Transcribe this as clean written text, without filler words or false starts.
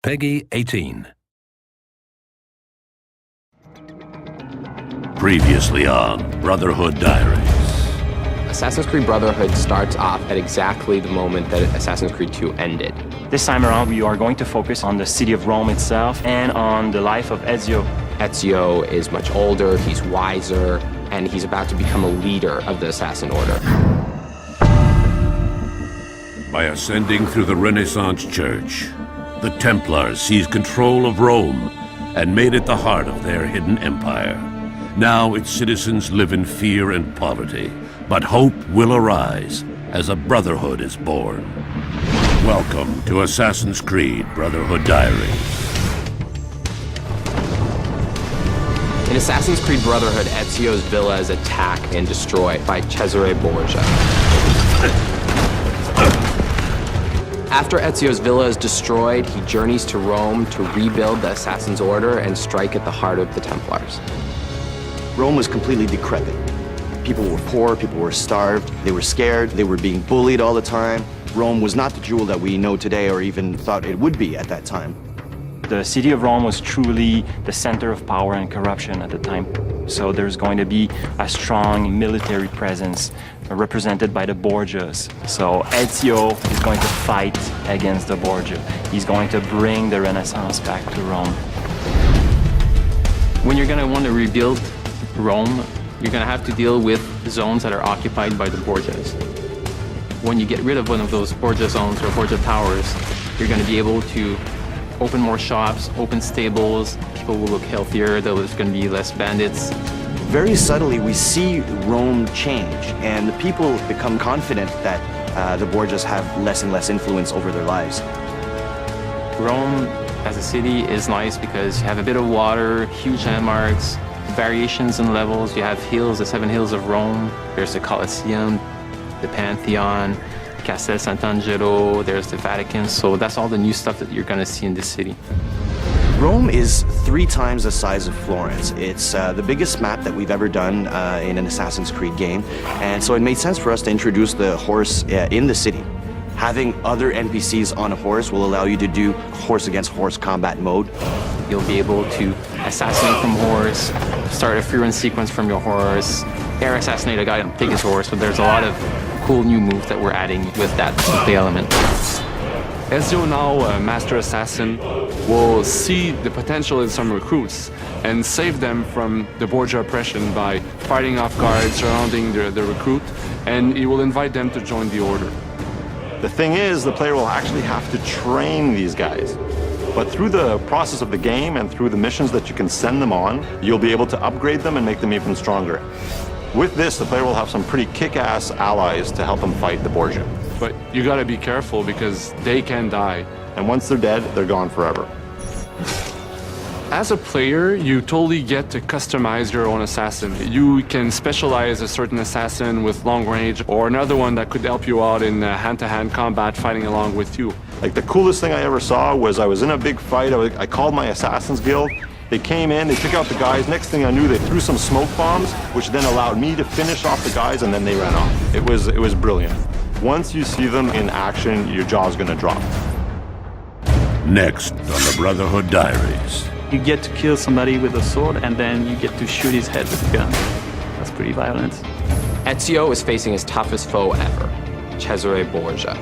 Peggy 18. Previously on Brotherhood Diaries. Assassin's Creed Brotherhood starts off at exactly the moment that Assassin's Creed 2 ended. This time around, we are going to focus on the city of Rome itself and on the life of Ezio. Ezio is much older, he's wiser, and he's about to become a leader of the Assassin Order. By ascending through the Renaissance Church, the Templars seized control of Rome and made it the heart of their hidden empire. Now its citizens live in fear and poverty, but hope will arise as a brotherhood is born. Welcome to Assassin's Creed Brotherhood Diaries. In Assassin's Creed Brotherhood, Ezio's villa is attacked and destroyed by Cesare Borgia. After Ezio's villa is destroyed, he journeys to Rome to rebuild the Assassin's Order and strike at the heart of the Templars. Rome was completely decrepit. People were poor, people were starved, they were scared, they were being bullied all the time. Rome was not the jewel that we know today or even thought it would be at that time. The city of Rome was truly the center of power and corruption at the time. So there's going to be a strong military presence represented by the Borgias. So Ezio is going to fight against the Borgia. He's going to bring the Renaissance back to Rome. When you're going to want to rebuild Rome, you're going to have to deal with zones that are occupied by the Borgias. When you get rid of one of those Borgia zones or Borgia towers, you're going to be able to open more shops, open stables, people will look healthier, there's going to be less bandits. Very subtly, we see Rome change, and the people become confident that the Borgias have less and less influence over their lives. Rome as a city is nice because you have a bit of water, huge landmarks, variations in levels. You have hills, the 7 hills of Rome. There's the Colosseum, the Pantheon, Castel Sant'Angelo, there's the Vatican. So that's all the new stuff that you're going to see in this city. Rome is 3 times the size of Florence. It's the biggest map that we've ever done in an Assassin's Creed game. And so it made sense for us to introduce the horse in the city. Having other NPCs on a horse will allow you to do horse against horse combat mode. You'll be able to assassinate from horse, start a free run sequence from your horse, air assassinate a guy and take his horse. But there's a lot of cool new moves that we're adding with that gameplay element. Ezio, now a master assassin, will see the potential in some recruits and save them from the Borgia oppression by fighting off guard, surrounding the recruit, and he will invite them to join the order. The thing is, the player will actually have to train these guys. But through the process of the game and through the missions that you can send them on, you'll be able to upgrade them and make them even stronger. With this, the player will have some pretty kick-ass allies to help them fight the Borgia. But you gotta be careful because they can die. And once they're dead, they're gone forever. As a player, you totally get to customize your own assassin. You can specialize a certain assassin with long range or another one that could help you out in hand-to-hand combat fighting along with you. Like the coolest thing I ever saw was I was in a big fight. I called my Assassin's Guild. They came in, they took out the guys. Next thing I knew, they threw some smoke bombs, which then allowed me to finish off the guys, and then they ran off. It was brilliant. Once you see them in action, your jaw's gonna drop. Next on the Brotherhood Diaries. You get to kill somebody with a sword, and then you get to shoot his head with a gun. That's pretty violent. Ezio is facing his toughest foe ever, Cesare Borgia.